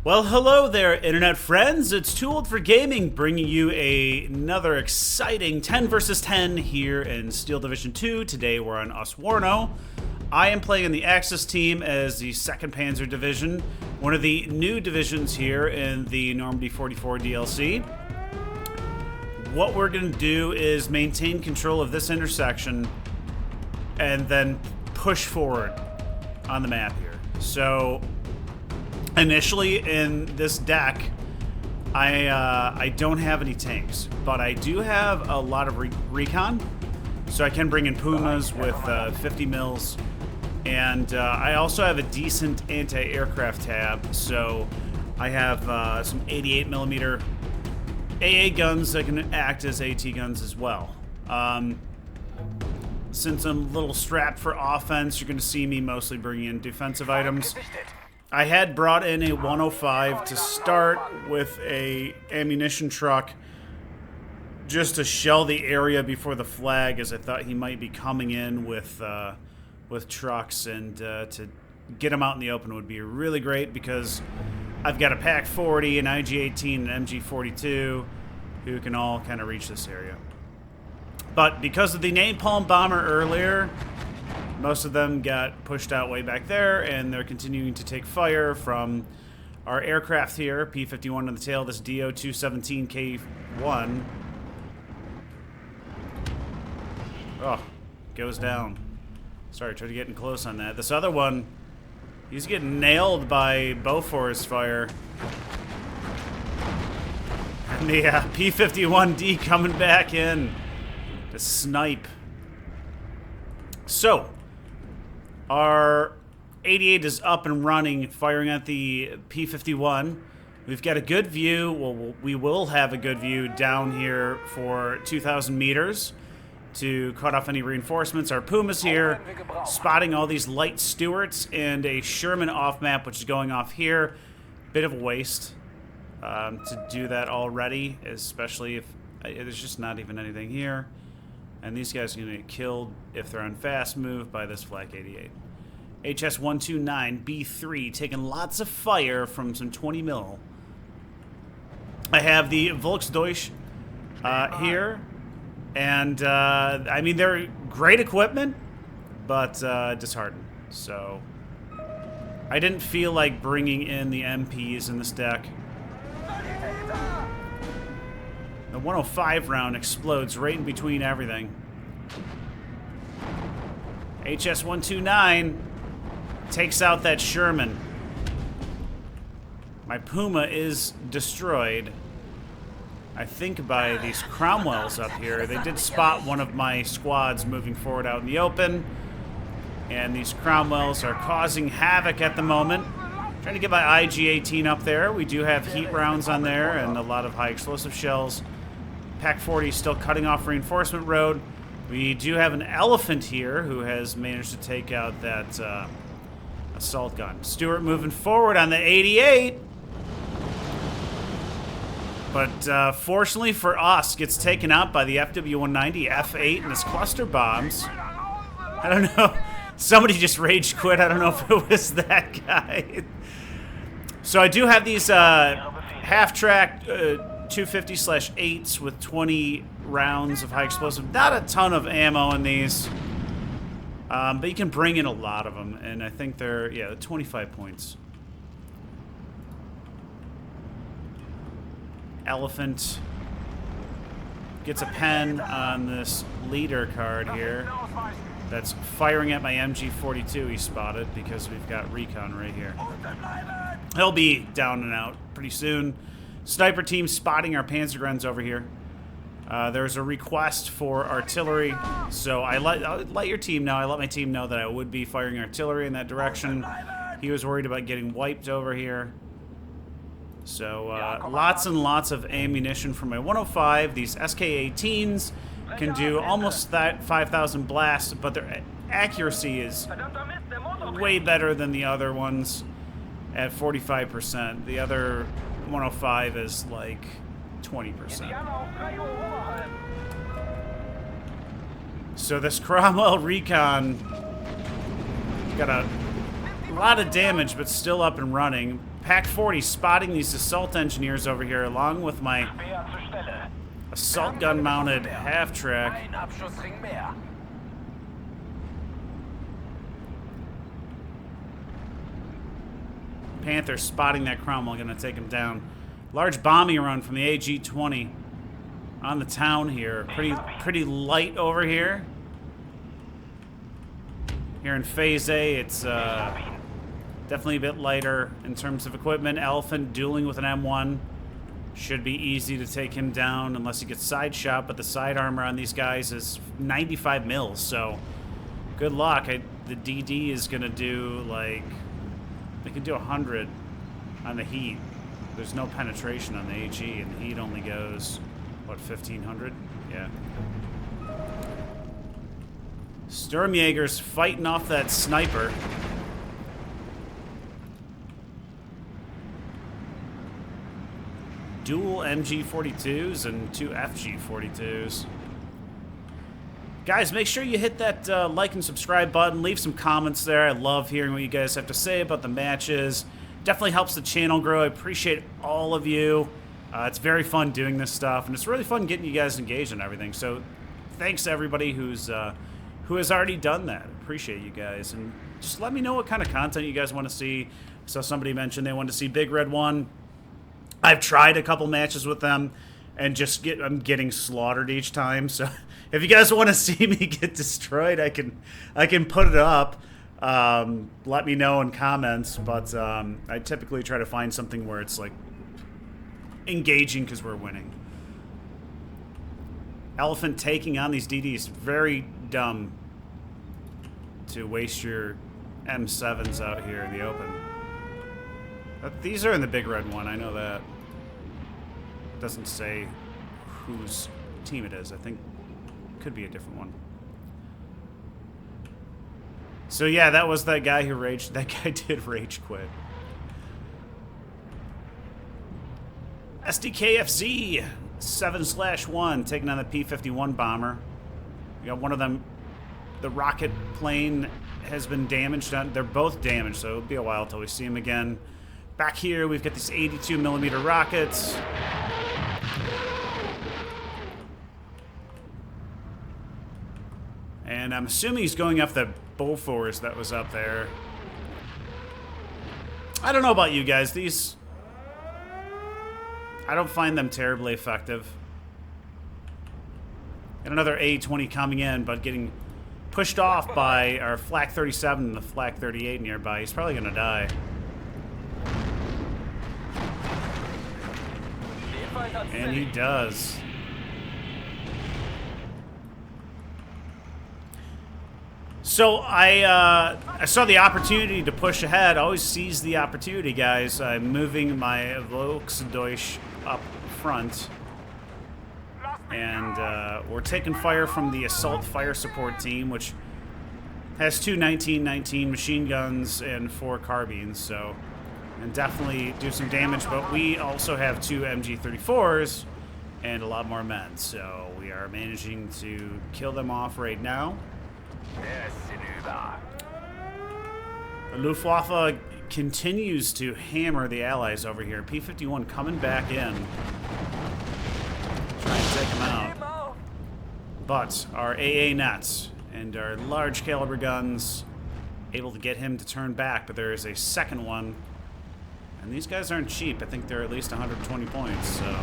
Well, hello there, internet friends. It's Too Old for Gaming, bringing you another exciting 10 versus 10 here in Steel Division 2. Today we're on Ostrowno. I am playing in the Axis team as the 2nd Panzer Division, one of the new divisions here in the Normandy 44 DLC. What we're going to do is maintain control of this intersection and then push forward on the map here. So initially in this deck, I don't have any tanks, but I do have a lot of recon, so I can bring in Pumas with 50 mils, and I also have a decent anti-aircraft tab, so I have some 88 millimeter AA guns that can act as AT guns as well. Since I'm a little strapped for offense, you're going to see me mostly bringing in defensive items. I had brought in a 105 to start with a ammunition truck just to shell the area before the flag, as I thought he might be coming in with trucks, and to get him out in the open would be really great because I've got a PaK 40, an IG-18, an MG-42 who can all kind of reach this area. But because of the napalm bomber earlier, most of them got pushed out way back there, and they're continuing to take fire from our aircraft here. P-51 on the tail, this DO-217K1. Oh, goes down. Sorry, tried to get in close on that. This other one, he's getting nailed by Bofors fire. And the P-51D coming back in to snipe. So, our 88 is up and running, firing at the P-51. We've got a good view. Well, we will have a good view down here for 2,000 meters to cut off any reinforcements. Our Puma's here, spotting all these light Stuarts and a Sherman off map, which is going off here. Bit of a waste to do that already, especially if there's just not even anything here. And these guys are going to get killed if they're on fast move by this Flak 88. HS-129B3 taking lots of fire from some 20 mil. I have the Volksdeutsch here. And, I mean, they're great equipment, but disheartened. So I didn't feel like bringing in the MPs in this deck. The 105 round explodes right in between everything. HS-129 takes out that Sherman. My Puma is destroyed, I think, by these Cromwells up here. They did spot one of my squads moving forward out in the open, and these Cromwells are causing havoc at the moment. Trying to get my IG-18 up there. We do have heat rounds on there and a lot of high explosive shells. PaK 40 still cutting off reinforcement road. We do have an Elephant here who has managed to take out that assault gun. Stuart moving forward on the 88. But fortunately for us, gets taken out by the FW-190 F8 and his cluster bombs. I don't know. Somebody just rage quit. I don't know if it was that guy. So I do have these half-track 250/8s with 20 rounds of high explosive. Not a ton of ammo in these, but you can bring in a lot of them, and I think they're 25 points. Elephant gets a pen on this leader card here. That's firing at my MG-42 he spotted because we've got recon right here. He'll be down and out pretty soon. Sniper team spotting our Panzergrens over here. There's a request for artillery, so I'll let your team know. I let my team know that I would be firing artillery in that direction. He was worried about getting wiped over here. So lots and lots of ammunition for my 105. These SK-18s can do almost that 5,000 blasts, but their accuracy is way better than the other ones at 45%. The other 105 is like 20%. So this Cromwell recon got a lot of damage, but still up and running. Pack 40 spotting these assault engineers over here, along with my assault gun mounted half-track. Panther spotting that Cromwell, gonna take him down. Large bombing run from the AG-20 on the town here. Pretty light over here. Here in Phase A, it's definitely a bit lighter in terms of equipment. Elephant dueling with an M1. Should be easy to take him down unless he gets side shot, but the side armor on these guys is 95 mils, so good luck. The DD is gonna do like, they can do 100 on the heat. There's no penetration on the AG, and the heat only goes, what, 1,500? Yeah. Sturmjäger's fighting off that sniper. Dual MG42s and 2 FG42s. Guys, make sure you hit that like and subscribe button. Leave some comments there. I love hearing what you guys have to say about the matches. Definitely helps the channel grow. I appreciate all of you. It's very fun doing this stuff, and it's really fun getting you guys engaged and everything. So thanks to everybody who has already done that. Appreciate you guys. And just let me know what kind of content you guys want to see. I saw somebody mention they wanted to see Big Red 1. I've tried a couple matches with them, and I'm getting slaughtered each time. So if you guys want to see me get destroyed, I can put it up. Let me know in comments, but I typically try to find something where it's like engaging because we're winning. Elephant taking on these DDs. Very dumb to waste your M7s out here in the open. These are in the Big Red 1, I know that. It doesn't say whose team it is. I think it could be a different one. So yeah, that was that guy who raged. That guy did rage quit. SDKFZ 7/1 taking on the P-51 bomber. We got one of them. The rocket plane has been damaged. They're both damaged, so it'll be a while until we see them again. Back here, we've got these 82mm rockets. And I'm assuming he's going off the Bofors that was up there. I don't know about you guys. These, I don't find them terribly effective. And another A-20 coming in, but getting pushed off by our Flak 37 and the Flak 38 nearby. He's probably going to die. And he does. So I saw the opportunity to push ahead. I always seize the opportunity, guys. I'm moving my Volksdeutsch up front. And we're taking fire from the assault fire support team, which has 2 1919 machine guns and 4 carbines, so and definitely do some damage. But we also have 2 MG34s and a lot more men, so we are managing to kill them off right now. The Luftwaffe continues to hammer the Allies over here. P-51 coming back in. Trying to take them out. But our AA nets and our large caliber guns able to get him to turn back, but there is a second one. And these guys aren't cheap. I think they're at least 120 points, so...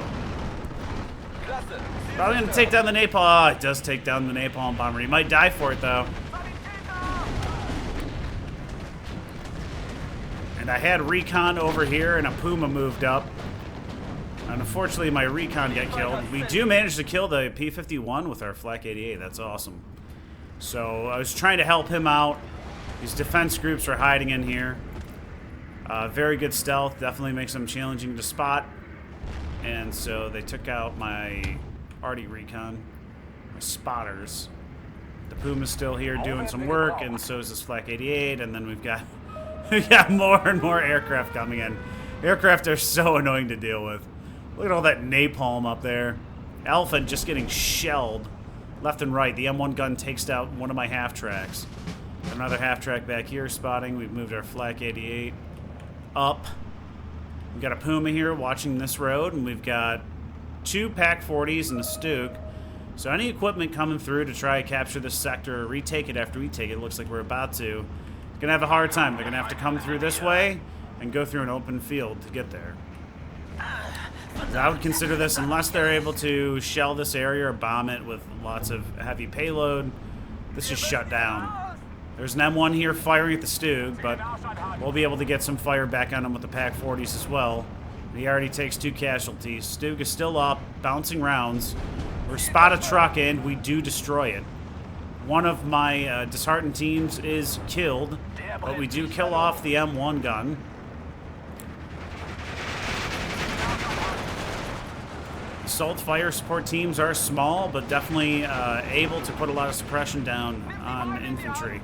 Probably going to take down the napalm. Oh, it does take down the napalm bomber. He might die for it, though. And I had recon over here, and a Puma moved up. And unfortunately, my recon got killed. We do manage to kill the P-51 with our Flak 88. That's awesome. So I was trying to help him out. These defense groups are hiding in here. Very good stealth. Definitely makes them challenging to spot. And so they took out my Arty recon, my spotters. The Puma's still here doing some work, and so is this Flak 88. And then we've got more and more aircraft coming in. Aircraft are so annoying to deal with. Look at all that napalm up there. Elephant just getting shelled left and right. The M1 gun takes out one of my half-tracks. Another half-track back here spotting. We've moved our Flak 88 up. We've got a Puma here watching this road, and we've got 2 Pack 40s and a Stuke. So any equipment coming through to try to capture this sector or retake it after we take it, looks like we're about to, gonna have a hard time. They're gonna have to come through this way and go through an open field to get there. So I would consider this, unless they're able to shell this area or bomb it with lots of heavy payload, this is shut down. There's an M1 here firing at the Stug, but we'll be able to get some fire back on him with the Pack 40s as well. He already takes 2 casualties. Stug is still up, bouncing rounds. We spot a truck and we do destroy it. One of my disheartened teams is killed, but we do kill off the M1 gun. Assault fire support teams are small, but definitely able to put a lot of suppression down on infantry.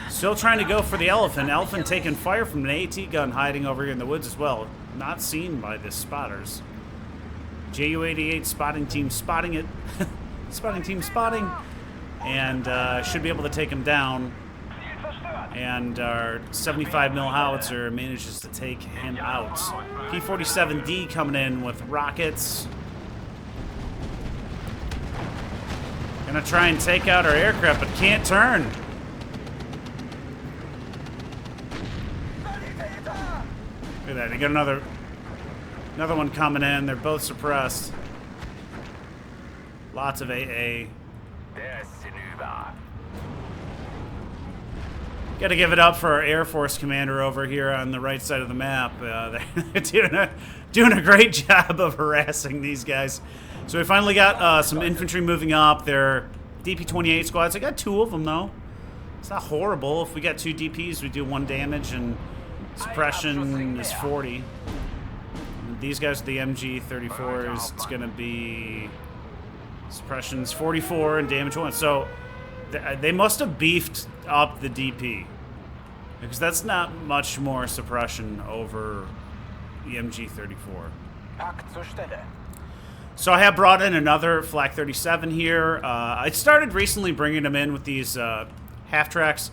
Still trying to go for the Elephant. Elephant taking fire from an AT gun hiding over here in the woods as well. Not seen by the spotters. JU-88 spotting team spotting it. Spotting team spotting. And should be able to take him down. And our 75 mil howitzer manages to take him out. P-47D coming in with rockets. Gonna try and take out our aircraft, but can't turn. Look at that, they got another one coming in. They're both suppressed. Lots of AA. Got to give it up for our Air Force commander over here on the right side of the map. They're doing a great job of harassing these guys. So we finally got some infantry moving up. They're DP-28 squads. I got 2 of them, though. It's not horrible. If we got 2 DPs, we do 1 damage, and suppression is 40. And these guys are the MG-34s. It's going to be suppression's 44 and damage 1. So they must have beefed up the DP, because that's not much more suppression over the MG-34. So I have brought in another Flak 37 here. I started recently bringing them in with these half-tracks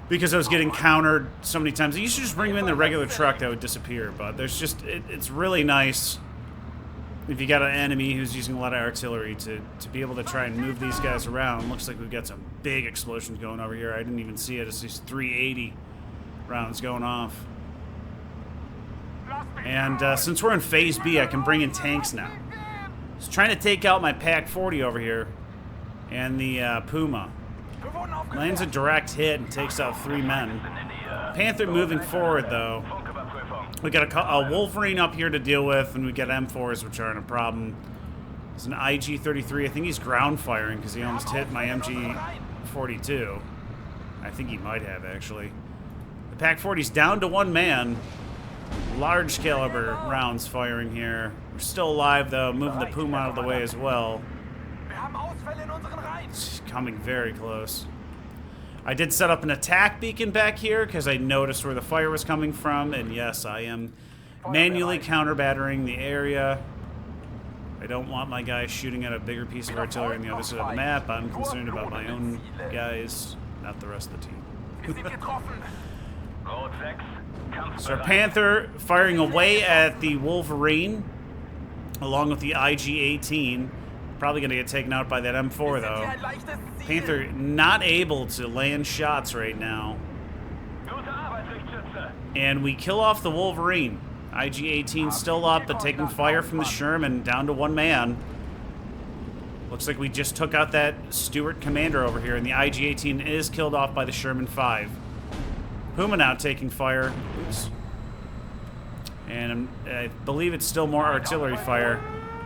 because I was getting countered so many times. I used to just bring them in the regular truck that would disappear, but there's just, it's really nice if you got an enemy who's using a lot of artillery to be able to try and move these guys around. Looks like we've got some big explosions going over here. I didn't even see it. It's these 380 rounds going off. And since we're in Phase B, I can bring in tanks now. I was trying to take out my Pack 40 over here and the Puma. Lands a direct hit and takes out 3 men. Panther moving forward, though. We got a Wolverine up here to deal with, and we got M4s, which aren't a problem. There's an IG-33. I think he's ground firing because he almost hit my MG-42. I think he might have, actually. The Pack 40's down to 1 man. Large caliber rounds firing here. We're still alive, though, moving the Puma out of the way as well. It's coming very close. I did set up an attack beacon back here because I noticed where the fire was coming from, and yes, I am manually counter-battering the area. I don't want my guys shooting at a bigger piece of artillery on the other side of the map. I'm concerned about my own guys, not the rest of the team. So our Panther firing away at the Wolverine, along with the IG-18. Probably going to get taken out by that M4, though. Panther not able to land shots right now. And we kill off the Wolverine. IG-18 still up, but taking fire from the Sherman, down to 1 man. Looks like we just took out that Stuart commander over here, and the IG-18 is killed off by the Sherman 5. Puma now taking fire. Oops. And I believe it's still more artillery fire.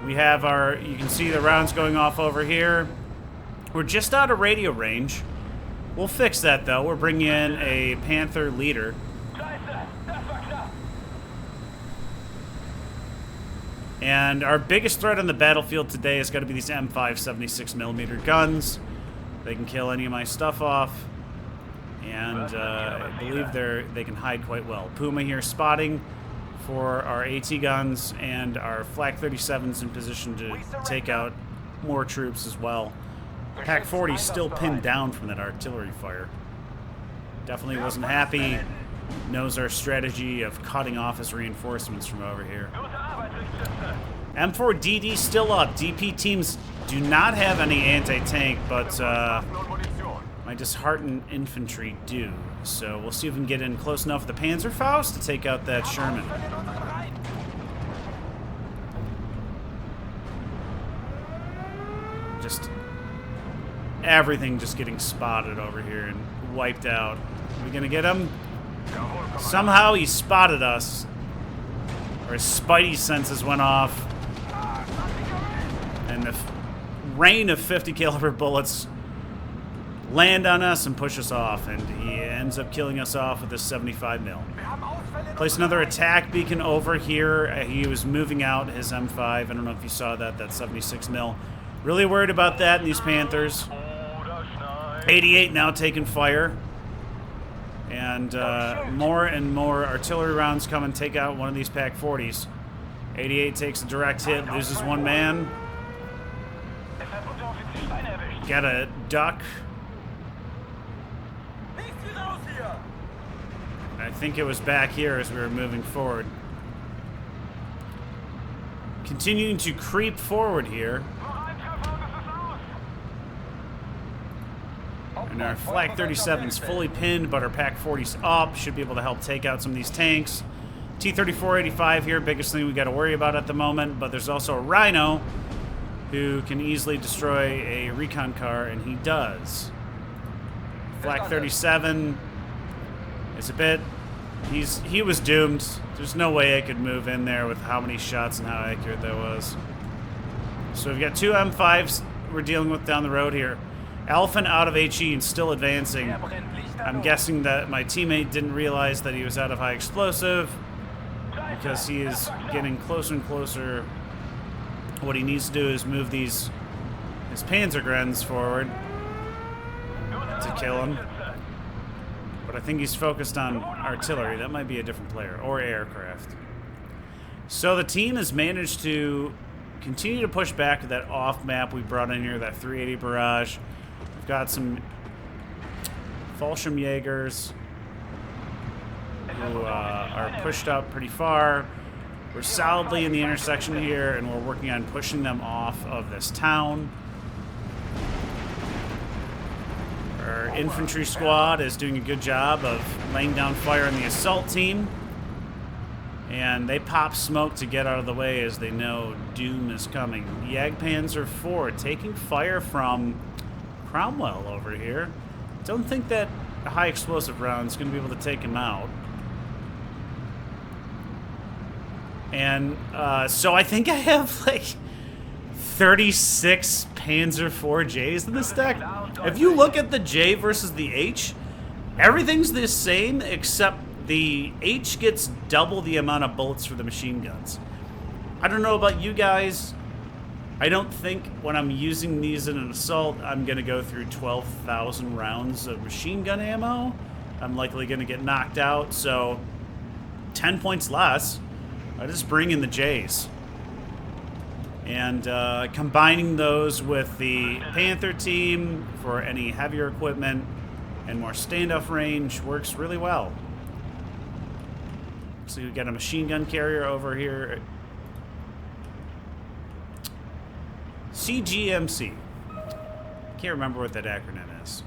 We have our, you can see the rounds going off over here. We're just out of radio range. We'll fix that, though. We're bringing in a Panther leader. And our biggest threat on the battlefield today is going to be these M5 76mm guns. They can kill any of my stuff off. And I believe they can hide quite well. Puma here spotting for our AT guns, and our Flak 37's in position to take out more troops as well. Pack 40 still pinned down from that artillery fire. Definitely wasn't happy. Knows our strategy of cutting off his reinforcements from over here. M4DD still up. DP teams do not have any anti-tank, but my disheartened infantry do. So we'll see if we can get in close enough with the Panzerfaust to take out that Sherman. Just everything just getting spotted over here and wiped out. Are we gonna get him? Somehow he spotted us. Or his spidey senses went off. And the rain of 50 caliber bullets land on us and push us off. And he ends up killing us off with this 75 mil. Place another attack beacon over here. He was moving out his M5. I don't know if you saw that. That's 76 mil. Really worried about that in these Panthers. 88 now taking fire. And more and more artillery rounds come and take out one of these Pack 40s. 88 takes a direct hit, loses one man. Got a duck. I think it was back here as we were moving forward. Continuing to creep forward here. And our Flak 37's fully pinned, but our Pack 40's up. Should be able to help take out some of these tanks. T-34-85 here, biggest thing we got to worry about at the moment. But there's also a Rhino who can easily destroy a recon car, and he does. Flak 37 is a bit... He was doomed. There's no way I could move in there with how many shots and how accurate that was. So we've got two M5s we're dealing with down the road here. Elephant out of HE and still advancing. I'm guessing that my teammate didn't realize that he was out of high explosive because he is getting closer and closer. What he needs to do is move his Panzergrens forward to kill him. But I think he's focused on artillery. That might be a different player. Or aircraft. So the team has managed to continue to push back to that off map we brought in here, that 380 barrage. We've got some Fallschirmjägers who are pushed up pretty far. We're solidly in the intersection here, and we're working on pushing them off of this town. Our infantry squad is doing a good job of laying down fire on the assault team. And they pop smoke to get out of the way as they know doom is coming. Jagdpanzer 4 taking fire from Cromwell over here. Don't think that a high explosive round is going to be able to take him out. And so I think I have like 36 Panzer 4 Js in this deck. If you look at the J versus the H, everything's the same except the H gets double the amount of bullets for the machine guns. I don't know about you guys. I don't think when I'm using these in an assault, I'm going to go through 12,000 rounds of machine gun ammo. I'm likely going to get knocked out, so 10 points less. I just bring in the Js. And combining those with the Panther team for any heavier equipment and more standoff range works really well. So we've got a machine gun carrier over here. CGMC. Can't remember what that acronym is.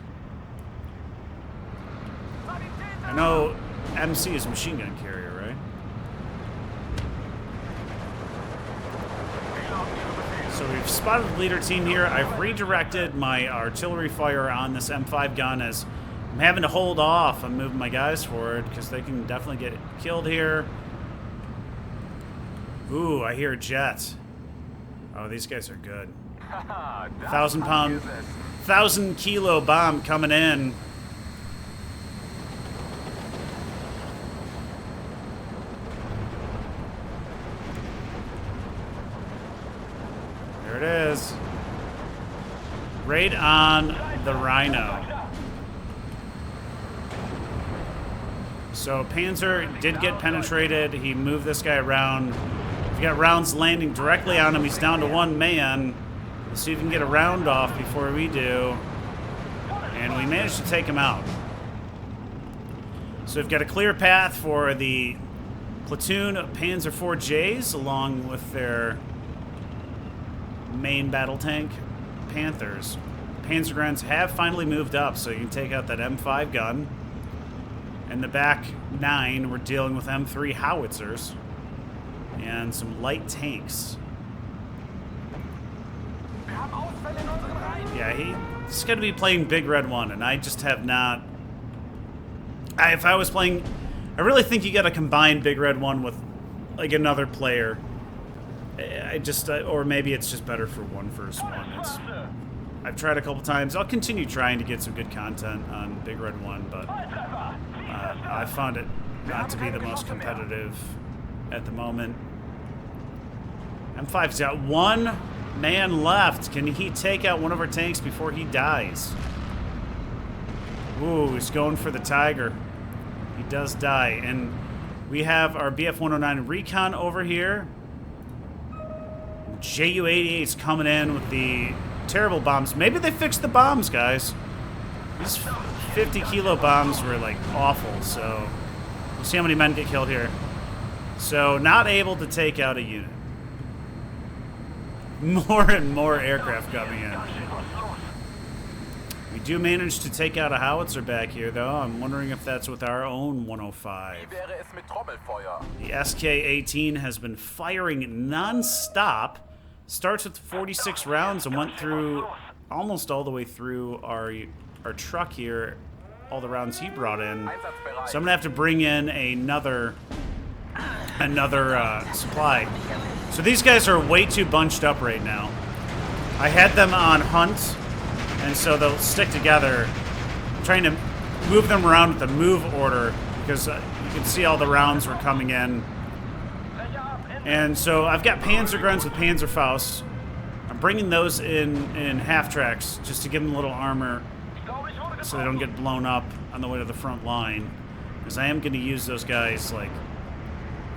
I know MC is machine gun carrier, right? So we've spotted the leader team here. I've redirected my artillery fire on this M5 gun as I'm having to hold off. I'm moving my guys forward because they can definitely get killed here. Ooh, I hear a jet. Oh, these guys are good. 1,000-pound, 1,000-kilo bomb coming in. There it is. Right on the Rhino. So Panzer did get penetrated. He moved this guy around. We've got rounds landing directly on him. He's down to one man. Let's see if we can get a round off before we do. And we managed to take him out. So we've got a clear path for the platoon of Panzer IV-Js along with their main battle tank, Panthers. Panzer guns have finally moved up, so you can take out that M5 gun. In the back 9, we're dealing with M3 howitzers and some light tanks. Yeah, he's going to be playing Big Red 1, and I just have not... if I was playing... I really think you got to combine Big Red 1 with, like, another player. I just... or maybe it's just better for 1 versus 1. I've tried a couple times. I'll continue trying to get some good content on Big Red 1, but I found it not to be the most competitive at the moment. M5's got 1 man left. Can he take out one of our tanks before he dies? Ooh, he's going for the Tiger. He does die. And we have our BF-109 Recon over here. Ju-88's coming in with the terrible bombs. Maybe they fixed the bombs, guys. These 50-kilo bombs were, like, awful, so we'll see how many men get killed here. So, not able to take out a unit. More and more aircraft coming in. We do manage to take out a howitzer back here, though. I'm wondering if that's with our own 105. The SK-18 has been firing non-stop. Starts with 46 rounds and went through almost all the way through our truck here, all the rounds he brought in. So I'm gonna have to bring in another supply. So these guys are way too bunched up right now. I had them on hunt, and so they'll stick together. I'm trying to move them around with the move order because you can see all the rounds were coming in. And so I've got Panzer guns with Panzerfaust. I'm bringing those in half tracks just to give them a little armor so they don't get blown up on the way to the front line. Because I am going to use those guys like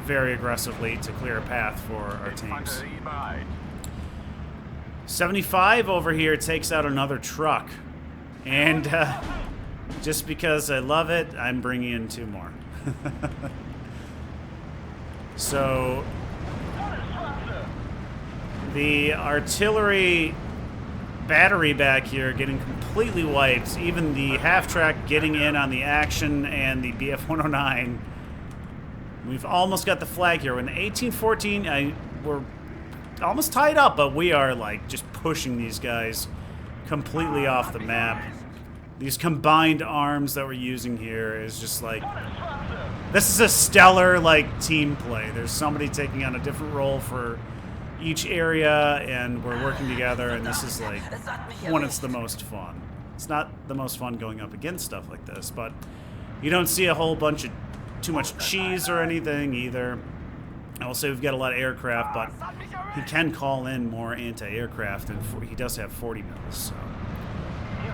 very aggressively to clear a path for our tanks. 75 over here takes out another truck. And just because I love it, I'm bringing in 2 more. So... the artillery battery back here getting completely wiped. Even the half-track getting in on the action and the BF-109. We've almost got the flag here. In the 1814, we're almost tied up, but we are like just pushing these guys completely off the map. These combined arms that we're using here is just like... this is a stellar, like, team play. There's somebody taking on a different role for each area, and we're working together, and this is like when it's the most fun. It's not the most fun going up against stuff like this, but you don't see a whole bunch of too much cheese or anything either. I will say we've got a lot of aircraft, but he can call in more anti-aircraft, and he does have 40 mils. So.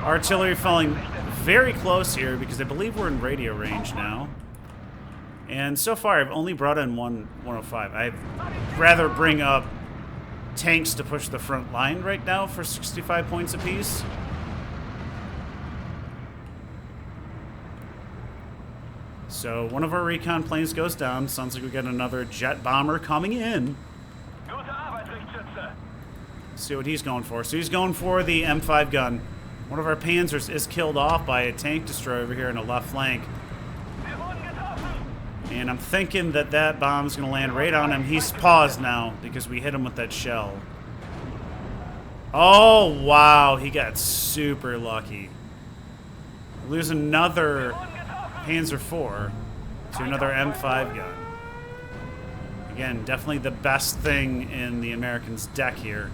Artillery falling very close here because I believe we're in radio range now. And so far, I've only brought in 105. I'd rather bring up tanks to push the front line right now for 65 points apiece. So one of our recon planes goes down. Sounds like we got another jet bomber coming in. See what he's going for. So he's going for the M5 gun. One of our Panzers is killed off by a tank destroyer over here in the left flank. And I'm thinking that that bomb's going to land right on him. He's paused now because we hit him with that shell. Oh, wow. He got super lucky. Lose another Panzer IV to another M5 gun. Again, definitely the best thing in the Americans' deck here.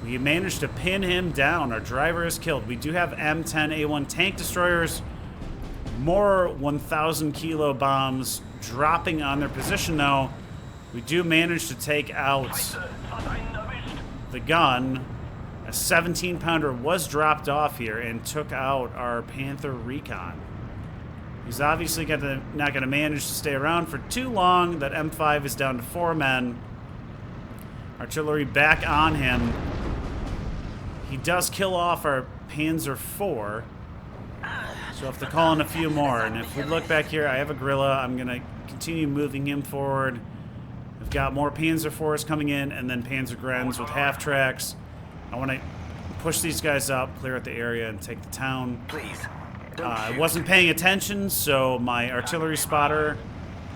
We managed to pin him down. Our driver is killed. We do have M10A1 tank destroyers. More 1,000 kilo bombs dropping on their position, though. We do manage to take out the gun. A 17-pounder was dropped off here and took out our Panther Recon. He's obviously not going to manage to stay around for too long. That M5 is down to 4 men. Artillery back on him. He does kill off our Panzer IV. So we'll have to call in a few more. And if we look back here, I have a Guerrilla. I'm going to continue moving him forward. We've got more Panzer IVs coming in, and then Panzer Grens with half tracks. I want to push these guys up, clear out the area, and take the town. Please. I wasn't paying attention, so my artillery spotter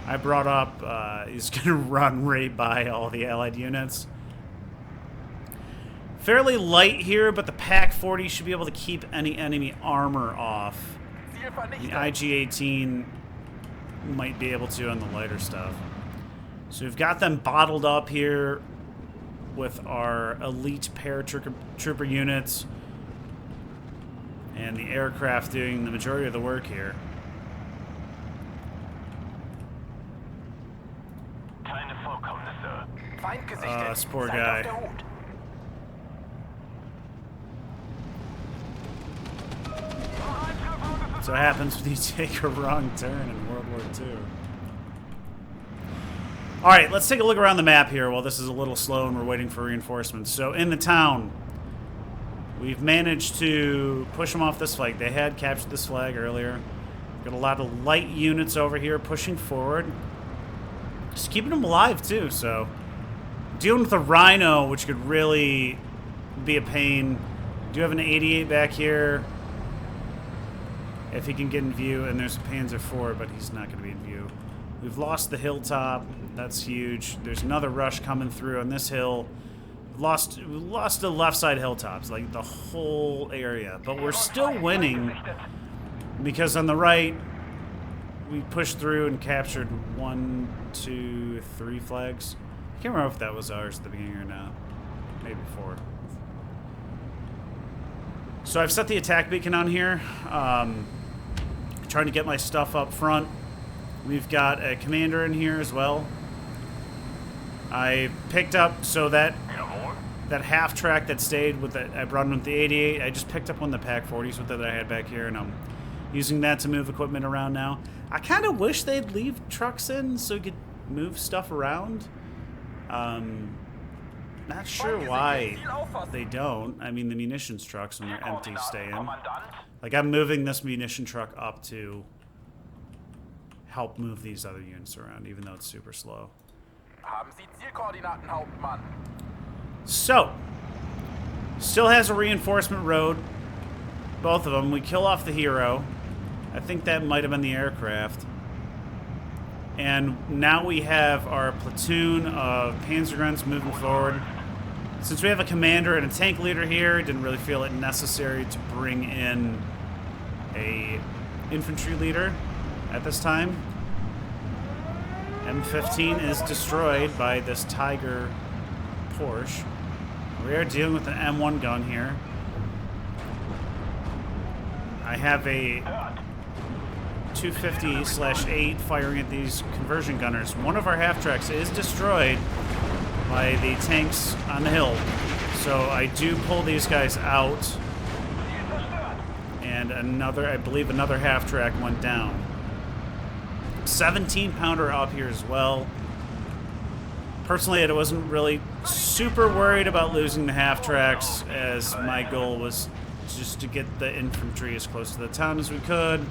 I brought up is going to run right by all the Allied units. Fairly light here, but the PaK-40 should be able to keep any enemy armor off. The IG-18 might be able to on the lighter stuff. So we've got them bottled up here with our elite paratrooper units and the aircraft doing the majority of the work here. This poor guy. That's what happens when you take a wrong turn in World War II. Alright, let's take a look around the map here while this is a little slow and we're waiting for reinforcements. So in the town, we've managed to push them off this flag. They had captured this flag earlier. Got a lot of light units over here pushing forward. Just keeping them alive too, so dealing with a Rhino, which could really be a pain. Do have an 88 back here if he can get in view, and there's a Panzer IV, but he's not going to be in view. We've lost the hilltop. That's huge. There's another rush coming through on this hill. We lost the left side hilltops, like the whole area, but we're still winning because on the right we pushed through and captured 1, 2, 3 flags. I can't remember if that was ours at the beginning or not. Maybe 4. So I've set the attack beacon on here. Trying to get my stuff up front. We've got a commander in here as well. I picked up, so that half track that stayed with the, I brought in with the 88. I just picked up one of the PaK-40s with that I had back here, and I'm using that to move equipment around now. I kind of wish they'd leave trucks in so we could move stuff around. Not sure why they don't. I mean, the munitions trucks, when they're empty, stay in. Like, I'm moving this munition truck up to help move these other units around, even though it's super slow. So, still has a reinforcement road. Both of them. We kill off the hero. I think that might have been the aircraft. And now we have our platoon of Panzer Grens moving forward. Since we have a commander and a tank leader here, I didn't really feel it necessary to bring in a infantry leader at this time. M15 is destroyed by this Tiger Porsche. We are dealing with an M1 gun here. I have a 250/8 firing at these conversion gunners. One of our half tracks is destroyed by the tanks on the hill. So I do pull these guys out. And another, I believe another half track went down. 17 pounder up here as well. Personally, I wasn't really super worried about losing the half tracks, as my goal was just to get the infantry as close to the town as we could.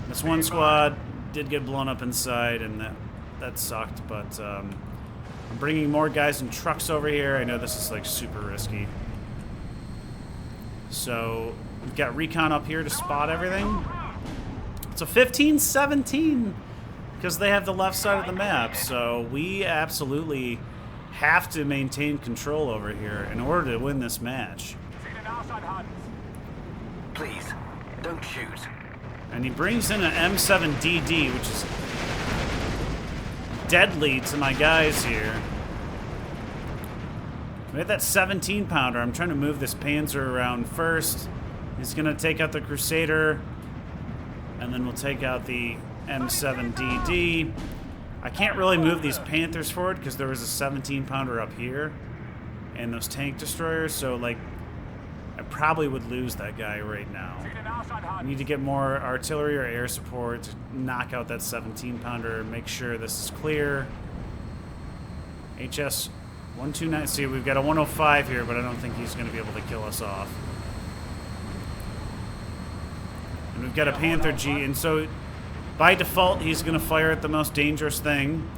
This one squad did get blown up inside, and that sucked, but I'm bringing more guys in trucks over here. I know this is like super risky. So we've got recon up here to spot everything. It's a 15-17 because they have the left side of the map, so we absolutely have to maintain control over here in order to win this match. Please, don't shoot. And he brings in an M7DD, which is deadly to my guys here. We have that 17 pounder. I'm trying to move this Panzer around first. He's going to take out the Crusader, and then we'll take out the M7DD. I can't really move these Panthers forward because there was a 17 pounder up here and those tank destroyers, so like I probably would lose that guy right now. I need to get more artillery or air support to knock out that 17 pounder, make sure this is clear. HS 129. See, we've got a 105 here, but I don't think he's going to be able to kill us off. And we've got a Panther G, and so by default, he's going to fire at the most dangerous thing.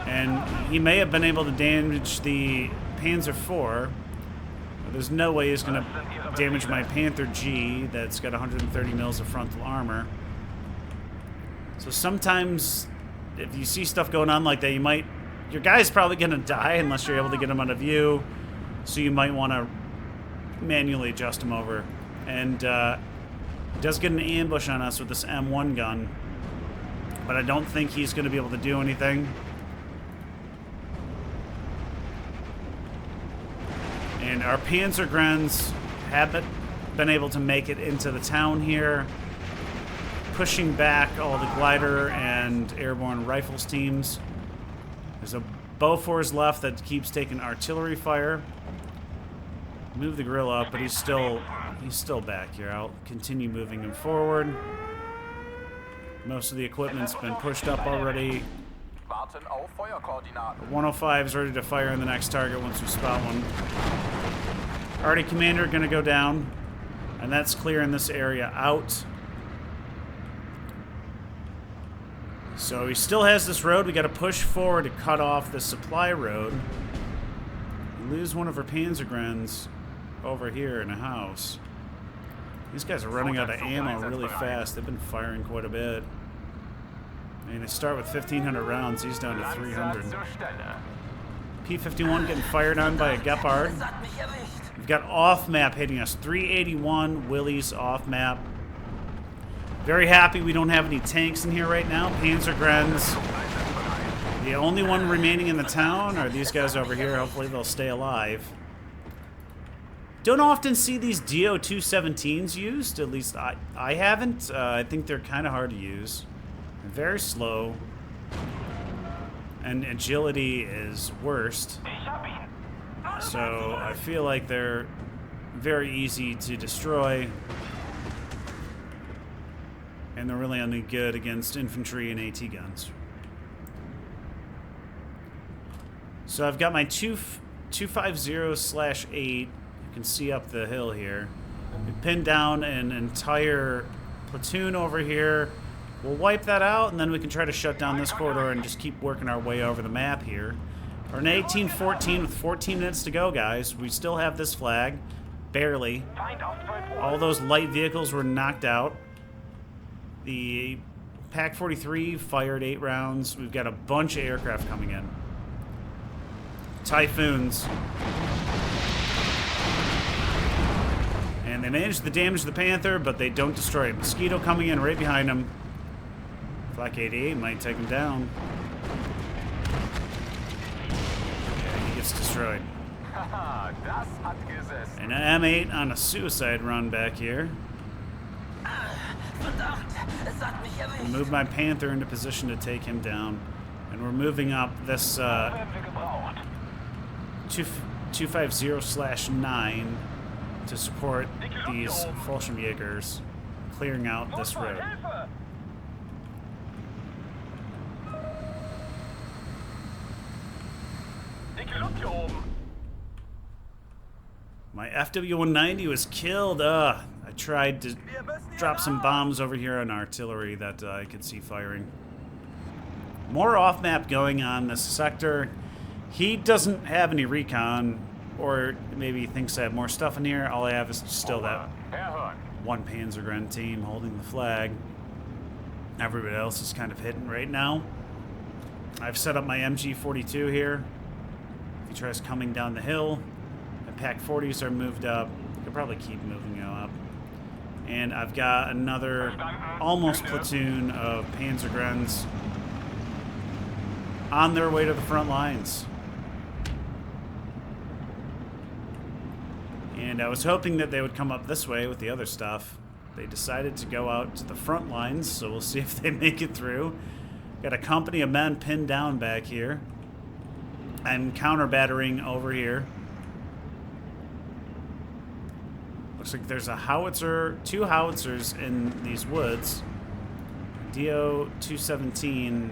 And he may have been able to damage the Panzer IV, but there's no way he's going to damage my Panther G that's got 130 mils of frontal armor. So sometimes, if you see stuff going on like that, your guy's probably going to die unless you're able to get him out of view. So you might want to manually adjust him over. And he does get an ambush on us with this M1 gun, but I don't think he's going to be able to do anything. And our Panzergrens haven't been able to make it into the town here, pushing back all the glider and airborne rifles teams. There's a Bofors left that keeps taking artillery fire. Move the grill up, but he's still back here. I'll continue moving him forward. Most of the equipment's been pushed up already. 105 is ready to fire on the next target once we spot one. Already commander gonna go down, and that's clearing this area out. So he still has this road. We got to push forward to cut off the supply road. We lose one of our Panzergrens over here in a house. These guys are running out of ammo really fast. They've been firing quite a bit. I mean, they start with 1,500 rounds. He's down to 300. P-51 getting fired on by a Gepard. We've got off-map hitting us. 381 Willys off-map. Very happy we don't have any tanks in here right now. Panzergrens. The only one remaining in the town are these guys over here. Hopefully they'll stay alive. Don't often see these DO-217s used. At least I haven't. I think they're kind of hard to use. They're very slow. And agility is worst. So I feel like they're very easy to destroy. And they're really only good against infantry and AT guns. So I've got my 250/8. You can see up the hill here. We pinned down an entire platoon over here. We'll wipe that out, and then we can try to shut down this corridor and just keep working our way over the map here. We're in 1814 with 14 minutes to go, guys. We still have this flag. Barely. All those light vehicles were knocked out. The PaK-43 fired 8 rounds. We've got a bunch of aircraft coming in. Typhoons. And they managed to damage the Panther, but they don't destroy it. Mosquito coming in right behind them. Flak 88 might take him down. Yeah, he gets destroyed. And an M8 on a suicide run back here. Move my Panther into position to take him down. And we're moving up this 250/9 to support these Fallschirmjägers clearing out this road. My FW-190 was killed. I tried to drop some bombs over here on artillery that I could see firing. More off-map going on this sector. He doesn't have any recon, or maybe he thinks I have more stuff in here. All I have is still that one Panzergren team holding the flag. Everybody else is kind of hidden right now. I've set up my MG42 here. If he tries coming down the hill, the PaK-40s are moved up. I could probably keep moving them up. And I've got another almost platoon of Panzergrens on their way to the front lines. And I was hoping that they would come up this way with the other stuff. They decided to go out to the front lines, so we'll see if they make it through. Got a company of men pinned down back here. I'm counter-battering over here. Looks like there's a howitzer, 2 howitzers in these woods. DO-217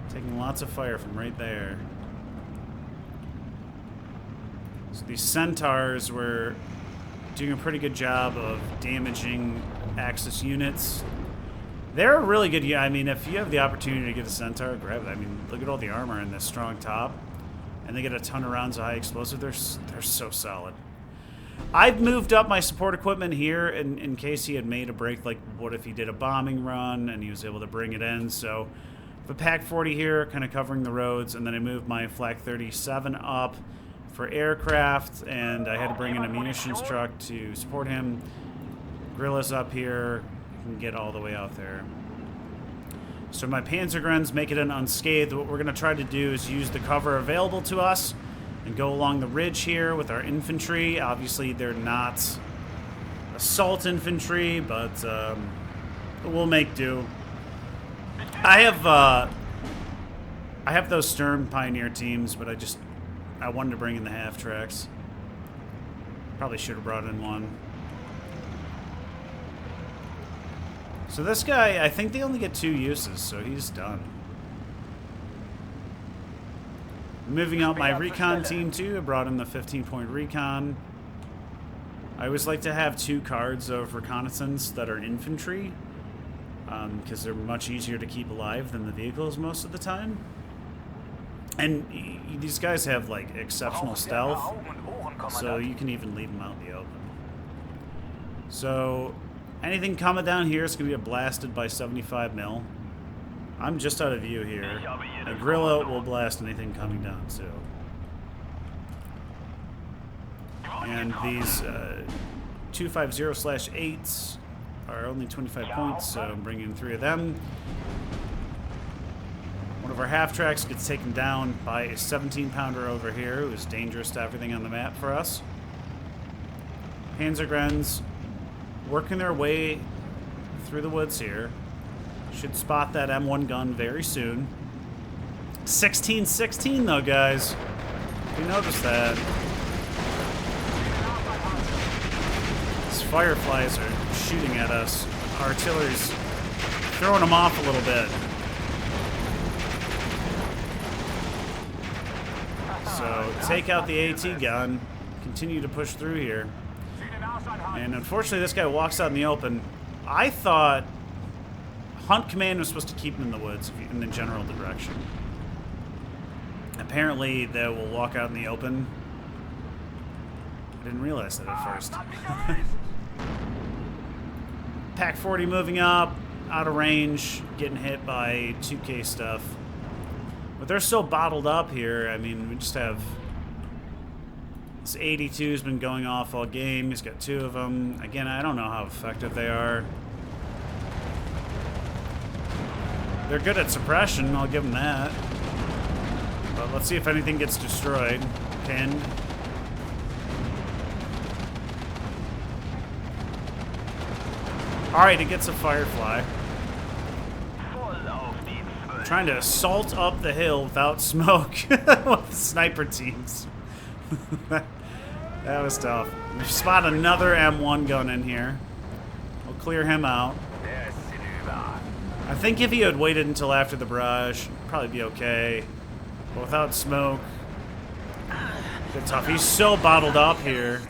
taking lots of fire from right there. So these centaurs were doing a pretty good job of damaging Axis units. They're a really good. I mean, if you have the opportunity to get a centaur, grab it. I mean, look at all the armor in this strong top, and they get a ton of rounds of high explosive. They're so solid. I've moved up my support equipment here in case he had made a break. Like, what if he did a bombing run and he was able to bring it in? So, the Pac 40 here, kind of covering the roads, and then I moved my Flak 37 up for aircraft, and I had to bring in a munitions truck to support him. Guerrillas up here. Can get all the way out there. So my Panzergrens make it in unscathed. What we're going to try to do is use the cover available to us and go along the ridge here with our infantry. Obviously, they're not assault infantry, but we'll make do. I have those Sturm Pioneer teams, but I wanted to bring in the half tracks. Probably should have brought in one. So this guy, I think they only get 2 uses, so he's done. Moving out my recon team too. I brought in the 15-point recon. I always like to have 2 cards of reconnaissance that are infantry, because they're much easier to keep alive than the vehicles most of the time. And these guys have like exceptional stealth, so you can even leave them out in the open. So anything coming down here is going to be blasted by 75 mil. I'm just out of view here. A guerrilla will blast anything coming down too. And these 250/8s are only 25 points, so I'm bringing 3 of them. One of our half tracks gets taken down by a 17-pounder over here, who is dangerous to everything on the map for us. Panzergrens working their way through the woods here. Should spot that M1 gun very soon. 16-16 though, guys. You noticed that. These fireflies are shooting at us. Our artillery's throwing them off a little bit. So take out the AT gun. Continue to push through here. And unfortunately, this guy walks out in the open. I thought Hunt Command was supposed to keep him in the woods in the general direction. Apparently, they will walk out in the open. I didn't realize that at first. Pac 40 moving up, out of range, getting hit by 2K stuff. But they're so bottled up here. I mean, we just have... This 82's been going off all game. He's got 2 of them. Again, I don't know how effective they are. They're good at suppression, I'll give them that. But let's see if anything gets destroyed. Pinned. Alright, it gets a Firefly. Trying to assault up the hill without smoke with sniper teams. That was tough. We spot another M1 gun in here. We'll clear him out. I think if he had waited until after the barrage, it'd probably be okay. But without smoke, it's tough. He's so bottled up here.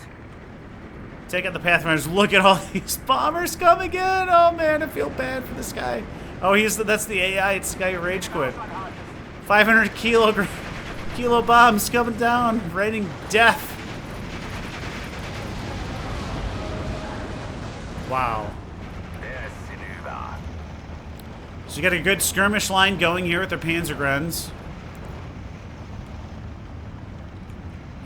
Take out the Pathfinders. Look at all these bombers coming in. Oh man, I feel bad for this guy. Oh, that's the AI. It's the guy who rage quit. 500 kilo bombs coming down, raining death. Wow. So you got a good skirmish line going here with their Panzergrens.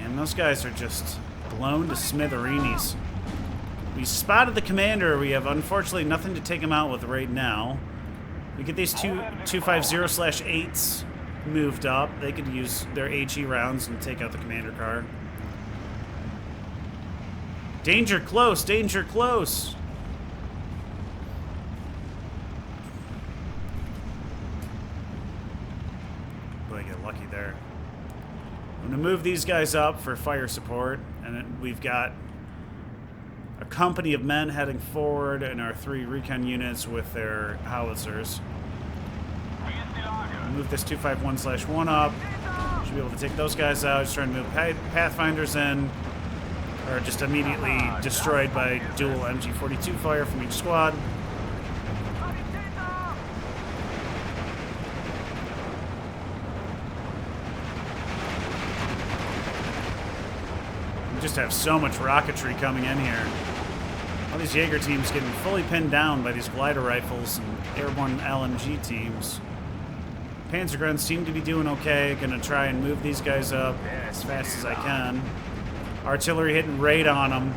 And those guys are just blown to smithereens. We spotted the commander. We have unfortunately nothing to take him out with right now. We get these 250/8s moved up. They could use their HE rounds and take out the commander car. Danger close, danger close. Boy, I get lucky there. I'm gonna move these guys up for fire support, and then we've got a company of men heading forward and our 3 recon units with their howitzers. Move this 251/1 up. Should Should be able to take those guys out. Just trying to move Pathfinders in. Or just immediately destroyed by dual MG42 fire from each squad. We just have so much rocketry coming in here. All these Jaeger teams getting fully pinned down by these glider rifles and airborne LMG teams. Panzer guns seem to be doing okay. Gonna try and move these guys up as fast as I can. Artillery hitting raid on them.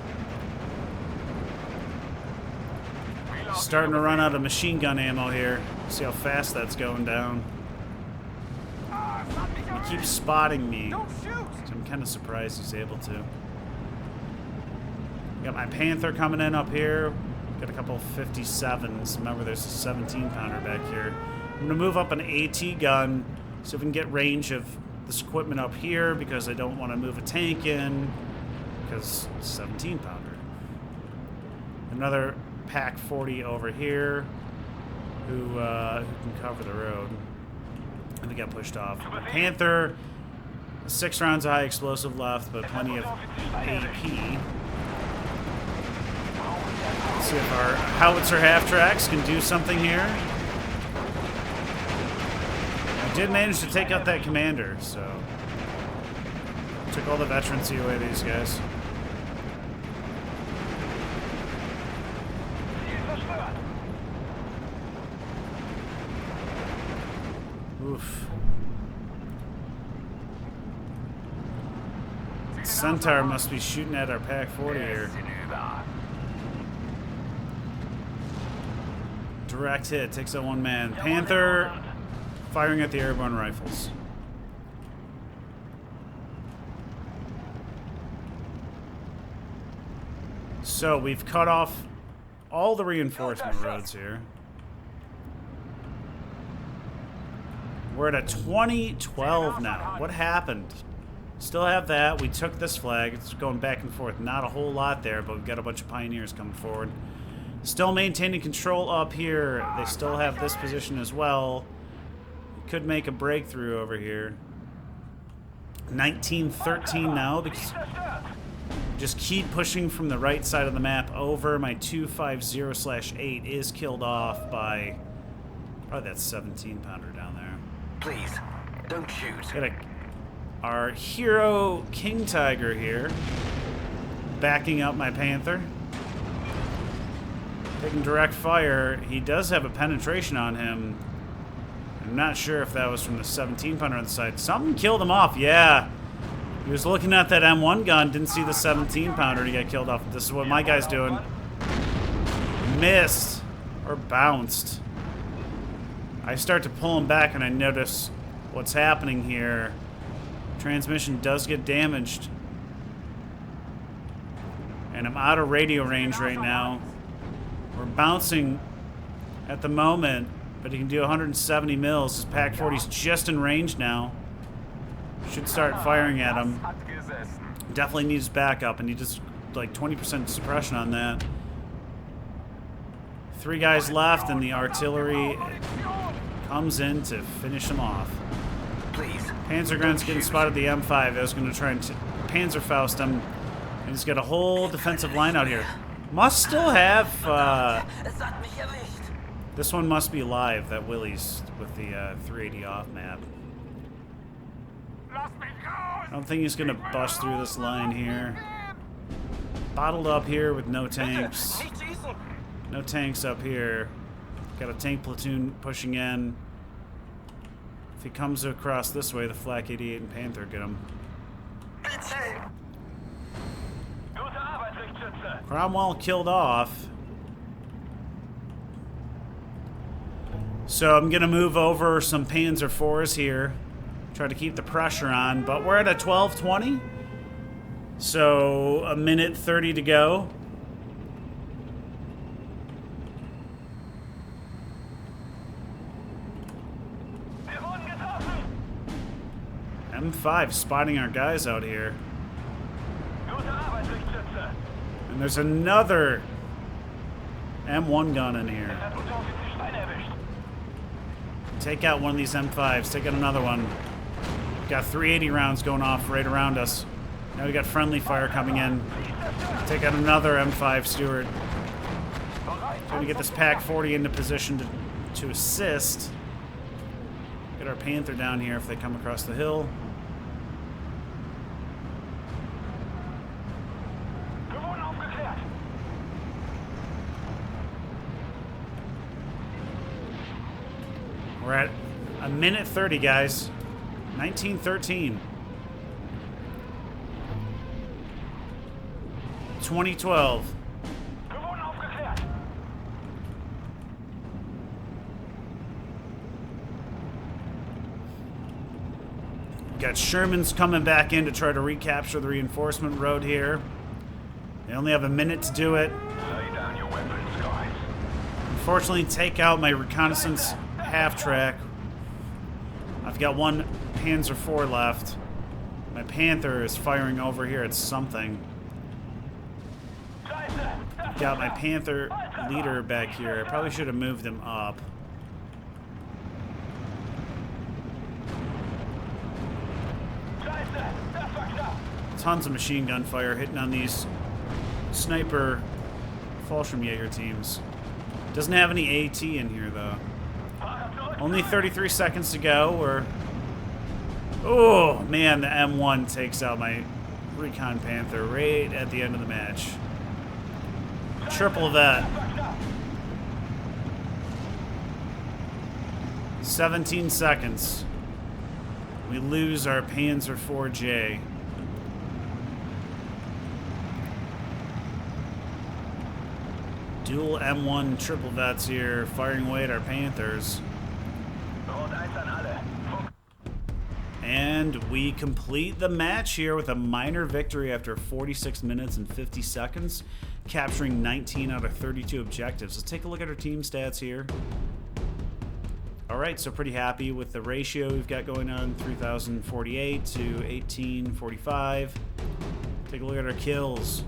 Starting to run out of machine gun ammo here. See how fast that's going down. He keeps spotting me. So I'm kind of surprised he's able to. Got my Panther coming in up here. Got a couple of 57s. Remember, there's a 17-pounder back here. I'm going to move up an AT gun, see if we can get range of this equipment up here, because I don't want to move a tank in, because it's 17-pounder. Another Pack 40 over here, who can cover the road. And they got pushed off. Panther, 6 rounds of high explosive left, but plenty of AP. Let's see if our howitzer half-tracks can do something here. I did manage to take out that commander, so... Took all the veterancy away, these guys. Oof. Centaur must be shooting at our Pack 40 here. Direct hit, takes out one man. Panther firing at the airborne rifles. So we've cut off all the reinforcement roads here. We're at a 2012 now. What happened? Still have that. We took this flag. It's going back and forth. Not a whole lot there, but we've got a bunch of pioneers coming forward. Still maintaining control up here. They still have this position as well. Could make a breakthrough over here. 1913 now, because just keep pushing from the right side of the map over. My 250/8 is killed off by probably that 17-pounder down there. Please, don't shoot. Got our hero King Tiger here, backing up my Panther. Taking direct fire. He does have a penetration on him. I'm not sure if that was from the 17-pounder on the side. Something killed him off, yeah. He was looking at that M1 gun, didn't see the 17-pounder, and he got killed off. This is what my guy's doing. Missed. Or bounced. I start to pull him back, and I notice what's happening here. Transmission does get damaged. And I'm out of radio range right now. We're bouncing at the moment, but he can do 170 mils. His Pack 40's just in range now. Should start firing at him. Definitely needs backup, and he just like 20% suppression on that. 3 guys left, and the artillery comes in to finish him off. Please. Panzer gun's getting spotted the M5. I was going to try and Panzerfaust him, and he's got a whole defensive line out here. Must still have, this one must be live, that Willys with the 380 off map. I don't think he's gonna bust through this line here. Bottled up here with no tanks. No tanks up here. Got a tank platoon pushing in. If he comes across this way, the Flak 88 and Panther get him. Cromwell killed off. So I'm going to move over some Panzer IVs here. Try to keep the pressure on. But we're at a 12:20. So a minute 30 to go. M5 spotting our guys out here. And there's another M1 gun in here. Take out one of these M5s. Take out another one. Got 380 rounds going off right around us. Now we got friendly fire coming in. Take out another M5 Stewart. Trying to get this Pack 40 into position to assist. Get our Panther down here if they come across the hill. We're at a minute 30, guys. 1913. 2012. Got Sherman's coming back in to try to recapture the reinforcement road here. They only have a minute to do it. Lay down your weapons, guys. Unfortunately, take out my reconnaissance half-track. I've got one Panzer IV left. My Panther is firing over here at something. Got my Panther leader back here. I probably should have moved him up. Tons of machine gun fire hitting on these sniper Fallschirmjäger teams. Doesn't have any AT in here though. Only 33 seconds to go. Oh man, the M1 takes out my Recon Panther right at the end of the match. Triple that. 17 seconds. We lose our Panzer IV-J. Dual M1 triple vets here, firing away at our Panthers. And we complete the match here with a minor victory after 46 minutes and 50 seconds, capturing 19 out of 32 objectives. Let's take a look at our team stats here. All right, so pretty happy with the ratio we've got going on, 3,048 to 1,845. Take a look at our kills.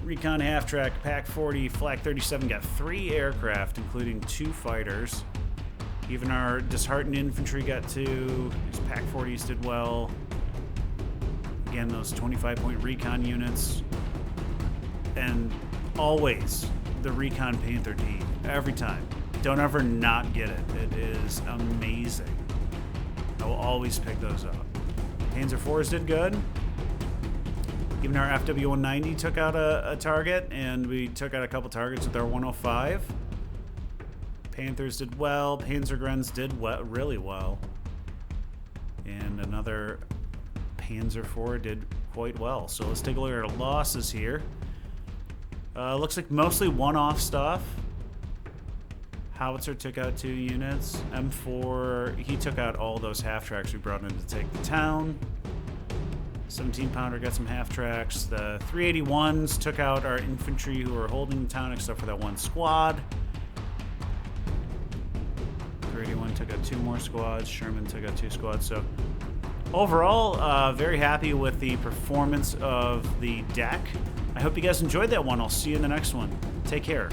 Recon half-track, Pack 40, Flak 37 got 3 aircraft, including 2 fighters. Even our disheartened infantry got 2. These Pack 40s did well. Again, those 25-point recon units. And always the Recon Panther D, every time. Don't ever not get it. It is amazing. I will always pick those up. Panzer IVs did good. Even our FW-190 took out a target, and we took out a couple targets with our 105. Panthers did well. Panzergrens did really well. And another Panzer IV did quite well. So let's take a look at our losses here. Looks like mostly one-off stuff. Howitzer took out 2 units. M4, he took out all those half-tracks we brought in to take the town. 17-pounder got some half-tracks. The 381s took out our infantry who were holding the town except for that one squad. 381 took out 2 more squads. Sherman took out 2 squads. So overall, very happy with the performance of the deck. I hope you guys enjoyed that one. I'll see you in the next one. Take care.